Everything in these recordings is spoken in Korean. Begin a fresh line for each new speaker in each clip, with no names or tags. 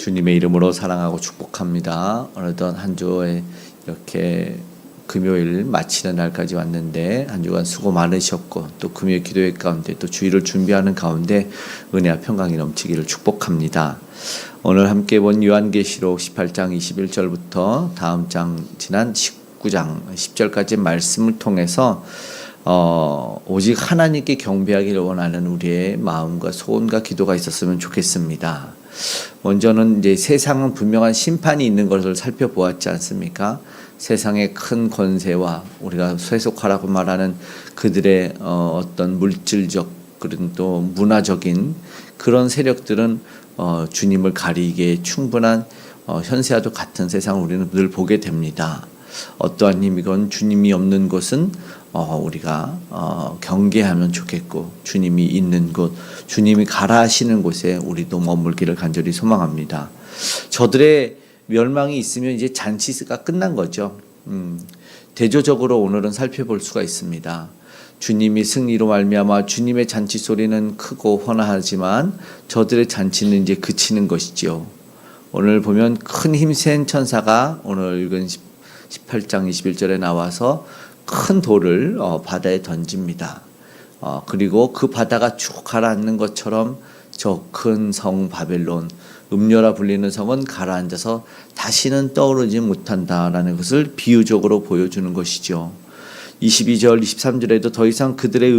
주님의 이름으로 사랑하고 축복합니다. 어느덧 한 주에 이렇게 금요일 마치는 날까지 왔는데 한 주간 수고 많으셨고 또 금요일 기도회 가운데 또 주일을 준비하는 가운데 은혜와 평강이 넘치기를 축복합니다. 오늘 함께 본 요한계시록 18장 21절부터 다음 장 지난 19장 10절까지 말씀을 통해서 오직 하나님께 경배하기를 원하는 우리의 마음과 소원과 기도가 있었으면 좋겠습니다. 먼저는 이제 세상은 분명한 심판이 있는 것을 살펴보았지 않습니까? 세상의 큰 권세와 우리가 세속화라고 말하는 그들의 어떤 물질적 그런 또 문화적인 그런 세력들은 주님을 가리기에 충분한 현세와도 같은 세상을 우리는 늘 보게 됩니다. 어떠한 힘이건 주님이 없는 곳은 우리가 경계하면 좋겠고 주님이 있는 곳, 주님이 가라 하시는 곳에 우리도 머물기를 간절히 소망합니다. 저들의 멸망이 있으면 이제 잔치가 끝난 거죠. 대조적으로 오늘은 살펴볼 수가 있습니다. 주님이 승리로 말미암아 주님의 잔치 소리는 크고 헌화하지만 저들의 잔치는 이제 그치는 것이죠. 오늘 보면 큰 힘센 천사가 오늘 읽은 18장 21절에 나와서 큰 돌을 바다에 던집니다. 그리고 그 바다가 쭉 가라앉는 것처럼 저 큰 성 바벨론, 음료라 불리는 성은 가라앉아서 다시는 떠오르지 못한다라는 것을 비유적으로 보여주는 것이죠. 22절, 23절에도 더 이상 그들의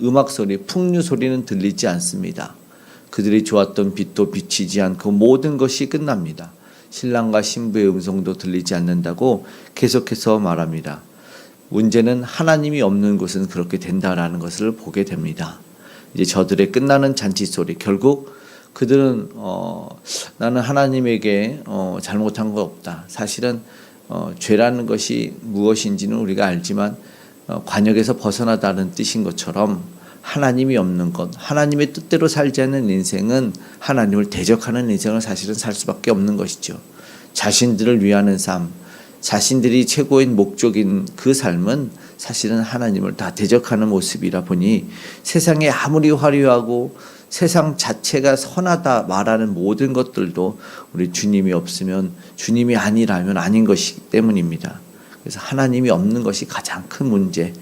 음악 소리, 풍류 소리는 들리지 않습니다. 그들이 좋았던 빛도 비치지 않고 모든 것이 끝납니다. 신랑과 신부의 음성도 들리지 않는다고 계속해서 말합니다. 문제는 하나님이 없는 곳은 그렇게 된다라는 것을 보게 됩니다. 이제 저들의 끝나는 잔치 소리, 결국 그들은 나는 하나님에게 잘못한 거 없다. 사실은 죄라는 것이 무엇인지는 우리가 알지만 관역에서 벗어나다는 뜻인 것처럼 하나님이 없는 것, 하나님의 뜻대로 살지 않는 인생은 하나님을 대적하는 인생을 사실은 살 수밖에 없는 것이죠. 자신들을 위하는 삶, 자신들이 최고인 목적인 그 삶은 사실은 하나님을 다 대적하는 모습이라 보니 세상에 아무리 화려하고 세상 자체가 선하다 말하는 모든 것들도 우리 주님이 없으면 주님이 아니라면 아닌 것이기 때문입니다. 그래서 하나님이 없는 것이 가장 큰 문제.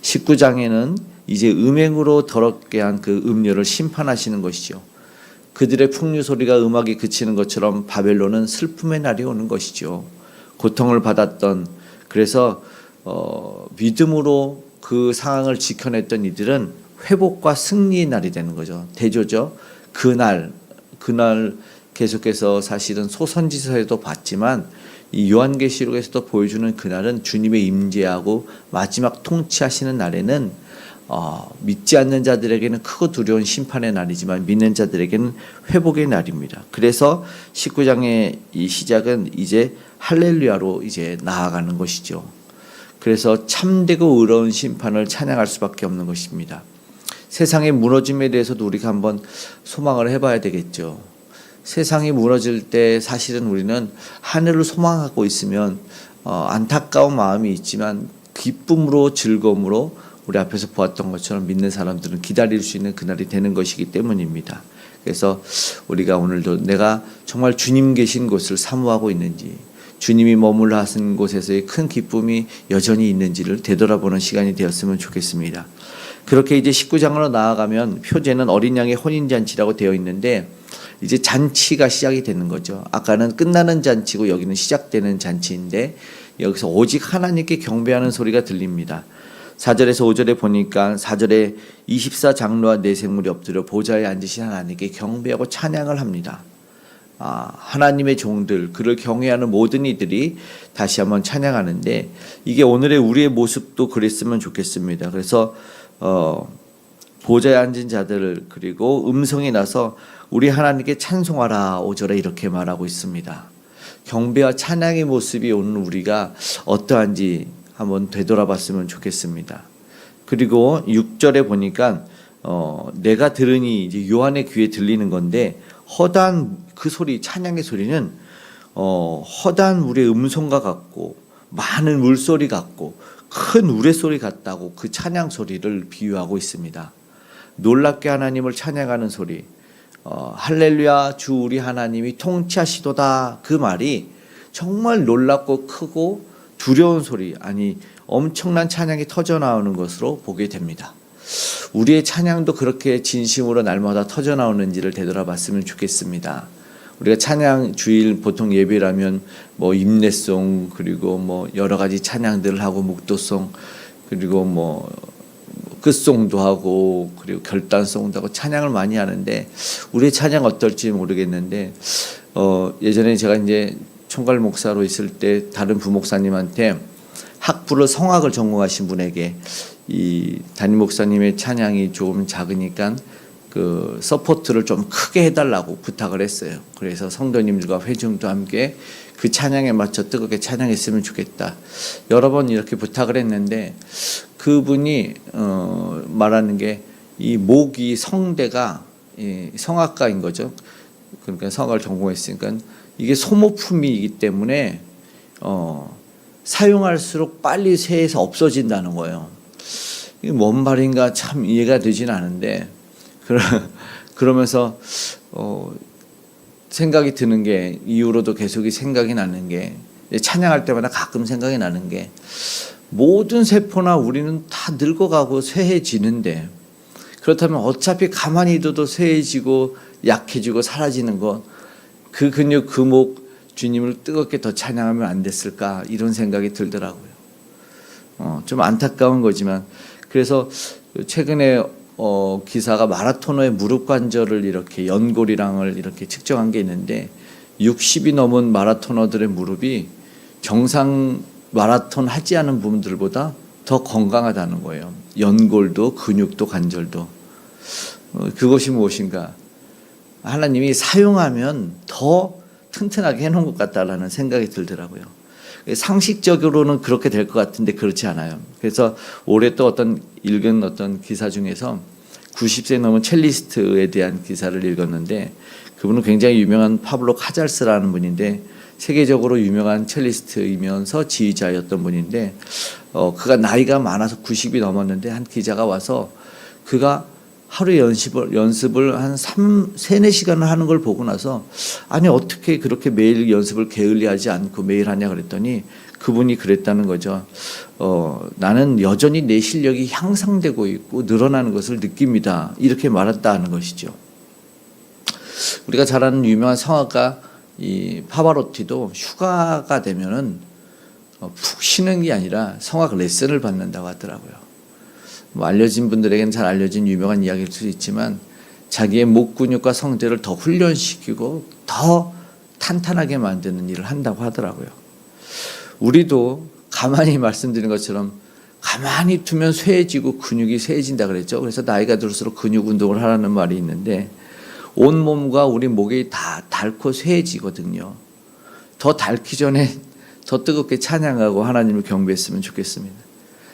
19장에는 이제 음행으로 더럽게 한 그 음료를 심판하시는 것이죠. 그들의 풍류 소리가 음악이 그치는 것처럼 바벨론은 슬픔의 날이 오는 것이죠. 고통을 받았던, 그래서 믿음으로 그 상황을 지켜냈던 이들은 회복과 승리의 날이 되는 거죠. 대조죠. 그날 계속해서 사실은 소선지서에도 봤지만 이 요한계시록에서도 보여주는 그날은 주님의 임재하고 마지막 통치하시는 날에는 믿지 않는 자들에게는 크고 두려운 심판의 날이지만 믿는 자들에게는 회복의 날입니다. 그래서 19장의 이 시작은 이제 할렐루야로 이제 나아가는 것이죠. 그래서 참되고 의로운 심판을 찬양할 수밖에 없는 것입니다. 세상의 무너짐에 대해서도 우리가 한번 소망을 해봐야 되겠죠. 세상이 무너질 때 사실은 우리는 하늘을 소망하고 있으면 안타까운 마음이 있지만 기쁨으로 즐거움으로 우리 앞에서 보았던 것처럼 믿는 사람들은 기다릴 수 있는 그날이 되는 것이기 때문입니다. 그래서 우리가 오늘도 내가 정말 주님 계신 곳을 사모하고 있는지, 주님이 머물러 하신 곳에서의 큰 기쁨이 여전히 있는지를 되돌아보는 시간이 되었으면 좋겠습니다. 그렇게 이제 19장으로 나아가면 표제는 어린 양의 혼인잔치라고 되어 있는데 이제 잔치가 시작이 되는 거죠. 아까는 끝나는 잔치고 여기는 시작되는 잔치인데 여기서 오직 하나님께 경배하는 소리가 들립니다. 4절에서 5절에 보니까 4절에 24장로와 네 생물이 엎드려 보좌에 앉으신 하나님께 경배하고 찬양을 합니다. 하나님의 종들, 그를 경외하는 모든 이들이 다시 한번 찬양하는데 이게 오늘의 우리의 모습도 그랬으면 좋겠습니다. 그래서 보좌에 앉은 자들 그리고 음성이 나서 우리 하나님께 찬송하라 5절에 이렇게 말하고 있습니다. 경배와 찬양의 모습이 오늘 우리가 어떠한지 한번 되돌아봤으면 좋겠습니다. 그리고 6절에 보니까 내가 들으니 이제 요한의 귀에 들리는 건데 허다한 그 소리, 찬양의 소리는 허다한 물의 음성과 같고 많은 물소리 같고 큰 우레소리 같다고 그 찬양 소리를 비유하고 있습니다. 놀랍게 하나님을 찬양하는 소리, 할렐루야 주 우리 하나님이 통치하시도다 그 말이 정말 놀랍고 크고 두려운 소리, 아니 엄청난 찬양이 터져 나오는 것으로 보게 됩니다. 우리의 찬양도 그렇게 진심으로 날마다 터져 나오는지를 되돌아봤으면 좋겠습니다. 우리가 찬양 주일 보통 예배라면 뭐 임내송, 그리고 뭐 여러 가지 찬양들을 하고 묵도송, 그리고 뭐 끝송도 하고, 그리고 결단송도 하고 찬양을 많이 하는데 우리의 찬양 어떨지 모르겠는데 예전에 제가 이제 총괄 목사로 있을 때 다른 부목사님한테 학부를 성악을 전공하신 분에게 이 담임 목사님의 찬양이 조금 작으니까 그 서포트를 좀 크게 해달라고 부탁을 했어요. 그래서 성도님들과 회중도 함께 그 찬양에 맞춰 뜨겁게 찬양했으면 좋겠다. 여러 번 이렇게 부탁을 했는데 그분이 말하는 게 이 목이 성대가 성악가인 거죠. 그러니까 성악을 전공했으니까 이게 소모품이기 때문에 사용할수록 빨리 쇠에서 없어진다는 거예요. 이게 뭔 말인가 참 이해가 되진 않은데 그러면서 생각이 드는 게, 이후로도 계속 생각이 나는 게, 찬양할 때마다 가끔 생각이 나는 게, 모든 세포나 우리는 다 늙어가고 쇠해지는데, 그렇다면 어차피 가만히 둬도 쇠해지고 약해지고 사라지는 것, 그 근육 그 목 주님을 뜨겁게 더 찬양하면 안 됐을까, 이런 생각이 들더라고요. 좀 안타까운 거지만, 그래서 최근에 기사가 마라토너의 무릎 관절을 이렇게 연골이랑을 이렇게 측정한 게 있는데 60이 넘은 마라토너들의 무릎이 정상 마라톤 하지 않은 분들보다 더 건강하다는 거예요. 연골도 근육도 관절도. 그것이 무엇인가? 하나님이 사용하면 더 튼튼하게 해놓은 것 같다라는 생각이 들더라고요. 상식적으로는 그렇게 될 것 같은데 그렇지 않아요. 그래서 올해 또 읽은 어떤 기사 중에서 90세 넘은 첼리스트에 대한 기사를 읽었는데, 그분은 굉장히 유명한 파블로 카잘스라는 분인데 세계적으로 유명한 첼리스트이면서 지휘자였던 분인데 그가 나이가 많아서 90이 넘었는데 한 기자가 와서 그가 하루에 연습을 한 3-4시간을 하는 걸 보고 나서, 아니 어떻게 그렇게 매일 연습을 게을리하지 않고 매일 하냐 그랬더니 그분이 그랬다는 거죠. 나는 여전히 내 실력이 향상되고 있고 늘어나는 것을 느낍니다. 이렇게 말했다는 것이죠. 우리가 잘 아는 유명한 성악가 이 파바로티도 휴가가 되면은 푹 쉬는 게 아니라 성악 레슨을 받는다고 하더라고요. 뭐 알려진 분들에게는 잘 알려진 유명한 이야기일 수 있지만 자기의 목 근육과 성대를 더 훈련시키고 더 탄탄하게 만드는 일을 한다고 하더라고요. 우리도 가만히 말씀드린 것처럼 가만히 두면 쇠해지고 근육이 쇠해진다 그랬죠. 그래서 나이가 들수록 근육 운동을 하라는 말이 있는데 온 몸과 우리 목이 다 닳고 쇠해지거든요. 더 닳기 전에 더 뜨겁게 찬양하고 하나님을 경배했으면 좋겠습니다.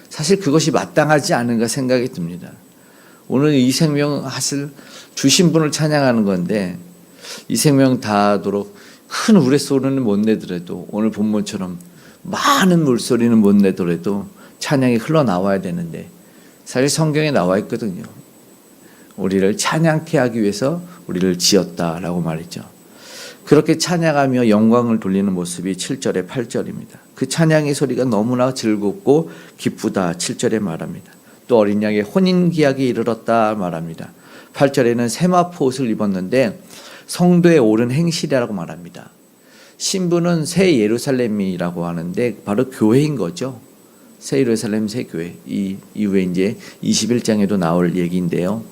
사실 그것이 마땅하지 않은가 생각이 듭니다. 오늘 이 생명 주신 분을 찬양하는 건데 이 생명 다하도록 큰 우레소리는 못 내더라도, 오늘 본문처럼 많은 물소리는 못 내더라도 찬양이 흘러나와야 되는데, 사실 성경에 나와 있거든요. 우리를 찬양케 하기 위해서 우리를 지었다라고 말했죠. 그렇게 찬양하며 영광을 돌리는 모습이 7절에 8절입니다. 그 찬양의 소리가 너무나 즐겁고 기쁘다 7절에 말합니다. 또 어린 양의 혼인기약이 이르렀다 말합니다. 8절에는 세마포 옷을 입었는데 성도에 옳은 행실이라고 말합니다. 신부는 새 예루살렘이라고 하는데 바로 교회인 거죠. 새 예루살렘 새 교회. 이 이후에 이제 21장에도 나올 얘기인데요.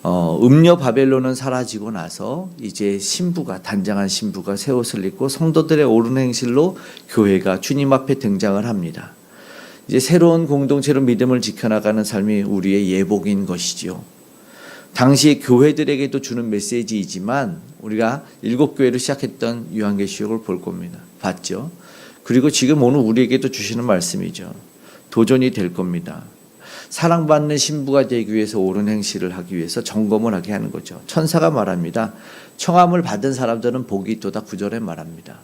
음녀 바벨론은 사라지고 나서 이제 단장한 신부가 새 옷을 입고 성도들의 옳은 행실로 교회가 주님 앞에 등장을 합니다. 이제 새로운 공동체로 믿음을 지켜나가는 삶이 우리의 예복인 것이지요. 당시 교회들에게도 주는 메시지이지만 우리가 7교회로 시작했던 요한계시록을 볼 겁니다. 봤죠? 그리고 지금 오늘 우리에게도 주시는 말씀이죠. 도전이 될 겁니다. 사랑받는 신부가 되기 위해서 옳은 행실을 하기 위해서 점검을 하게 하는 거죠. 천사가 말합니다. 청함을 받은 사람들은 복이 있도다 9절에 말합니다.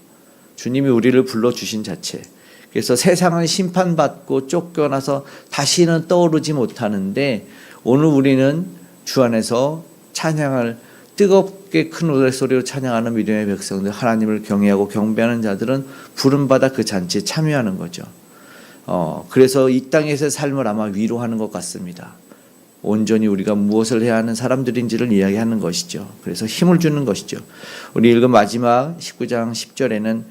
주님이 우리를 불러주신 자체. 그래서 세상은 심판받고 쫓겨나서 다시는 떠오르지 못하는데 오늘 우리는 주 안에서 찬양을 뜨겁게 큰 노래소리로 찬양하는 믿음의 백성들, 하나님을 경외하고 경배하는 자들은 부름받아 그 잔치에 참여하는 거죠. 그래서 이 땅에서의 삶을 아마 위로하는 것 같습니다. 온전히 우리가 무엇을 해야 하는 사람들인지를 이야기하는 것이죠. 그래서 힘을 주는 것이죠. 우리 읽은 마지막 19장 10절에는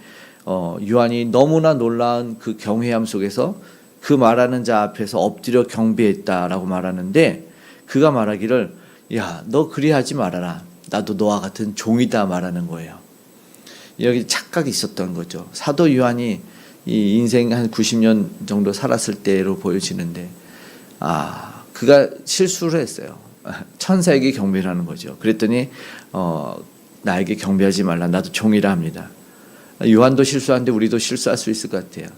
요한이 너무나 놀라운 그 경외함 속에서 그 말하는 자 앞에서 엎드려 경배했다라고 말하는데, 그가 말하기를 야, 너 그리하지 말아라. 나도 너와 같은 종이다 말하는 거예요. 여기 착각이 있었던 거죠. 사도 요한이 이 인생 한 90년 정도 살았을 때로 보여지는데, 그가 실수를 했어요. 천사에게 경배를 하는 거죠. 그랬더니 나에게 경배하지 말라. 나도 종이라 합니다. 요한도 실수하는데 우리도 실수할 수 있을 것 같아요.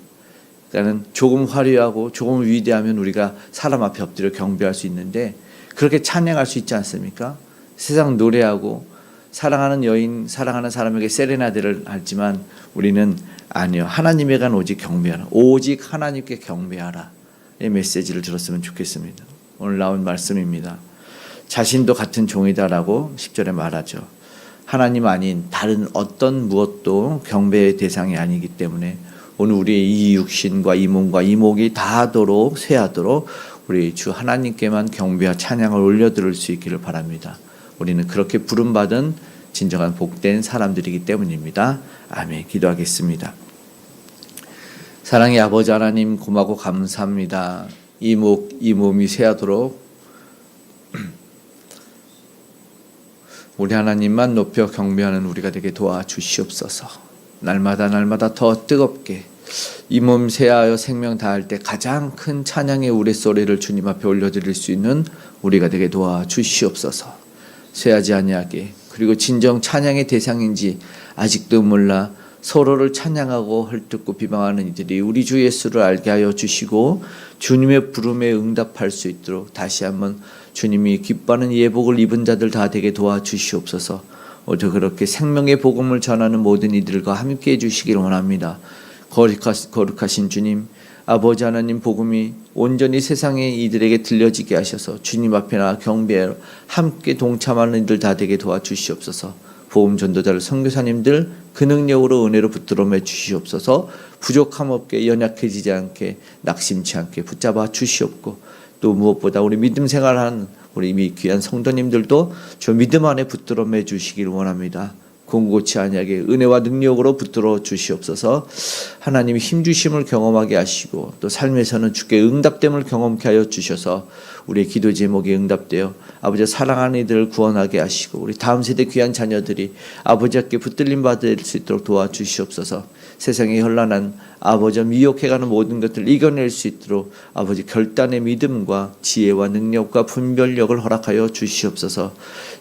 그러니까 조금 화려하고 조금 위대하면 우리가 사람 앞에 엎드려 경배할 수 있는데, 그렇게 찬양할 수 있지 않습니까? 세상 노래하고 사랑하는 여인, 사랑하는 사람에게 세레나데를 하지만 우리는 아니요. 하나님에 간 오직 경배하라. 오직 하나님께 경배하라. 이 메시지를 들었으면 좋겠습니다. 오늘 나온 말씀입니다. 자신도 같은 종이다라고 10절에 말하죠. 하나님 아닌 다른 어떤 무엇도 경배의 대상이 아니기 때문에 오늘 우리의 이 육신과 이 몸과 이 목이 다하도록 쇠하도록 우리 주 하나님께만 경배와 찬양을 올려드릴 수 있기를 바랍니다. 우리는 그렇게 부름받은 진정한 복된 사람들이기 때문입니다. 아멘. 기도하겠습니다. 사랑의 아버지 하나님, 고마고 감사합니다. 이 몸이 쇠하도록 우리 하나님만 높여 경배하는 우리가 되게 도와주시옵소서. 날마다 더 뜨겁게 이 몸 쇠하여 생명 다할 때 가장 큰 찬양의 우레소리를 주님 앞에 올려드릴 수 있는 우리가 되게 도와주시옵소서. 쇠하지 아니하게, 그리고 진정 찬양의 대상인지 아직도 몰라 서로를 찬양하고 헐뜯고 비방하는 이들이 우리 주 예수를 알게 하여 주시고 주님의 부름에 응답할 수 있도록 다시 한번 주님이 기뻐하는 예복을 입은 자들 다 되게 도와주시옵소서. 오늘 그렇게 생명의 복음을 전하는 모든 이들과 함께 해주시길 원합니다. 거룩하신 주님, 아버지 하나님, 복음이 온전히 세상의 이들에게 들려지게 하셔서 주님 앞에 나와 경배하러 함께 동참하는 이들 다 되게 도와주시옵소서. 복음 전도자를 선교사님들 그 능력으로 은혜로 붙들어 매 주시옵소서. 부족함 없게, 연약해지지 않게, 낙심치 않게 붙잡아 주시옵고, 또 무엇보다 우리 믿음 생활하는 우리 귀한 성도님들도 저 믿음 안에 붙들어 매 주시길 원합니다. 공고치 아니하게 은혜와 능력으로 붙들어 주시옵소서. 하나님이 힘주심을 경험하게 하시고 또 삶에서는 주께 응답됨을 경험케 하여 주셔서 우리의 기도 제목이 응답되어 아버지 사랑하는 이들을 구원하게 하시고 우리 다음 세대 귀한 자녀들이 아버지께 붙들림 받을 수 있도록 도와주시옵소서. 세상에 현란한 아버지 미혹해가는 모든 것들을 이겨낼 수 있도록 아버지 결단의 믿음과 지혜와 능력과 분별력을 허락하여 주시옵소서.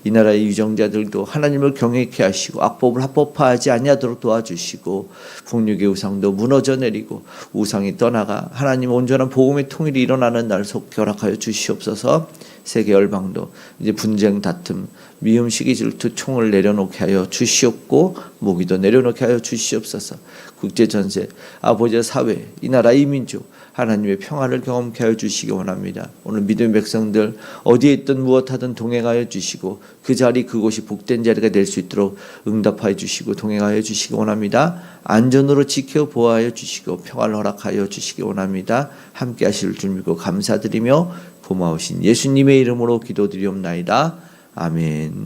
이 나라의 유정자들도 하나님을 경외케 하시고 악법을 합법화하지 아니하도록 도와주시고 폭력의 우상도 무너져 내리고 우상이 떠나가 하나님 온전한 복음의 통일이 일어나는 날 속히 허락하여 주시옵소서. 세계 열방도 이제 분쟁, 다툼, 미움, 시기, 질투, 총을 내려놓게 하여 주시옵고 모기도 내려놓게 하여 주시옵소서. 국제전세, 아버지의 사회, 이 나라 이 민족 하나님의 평화를 경험케 하여 주시기 원합니다. 오늘 믿음의 백성들 어디에 있든 무엇하든 동행하여 주시고 그 자리 그곳이 복된 자리가 될 수 있도록 응답하여 주시고 동행하여 주시기 원합니다. 안전으로 지켜 보호하여 주시고 평화를 허락하여 주시기 원합니다. 함께 하실 줄 믿고 감사드리며 고마우신 예수님의 이름으로 기도드리옵나이다. 아멘.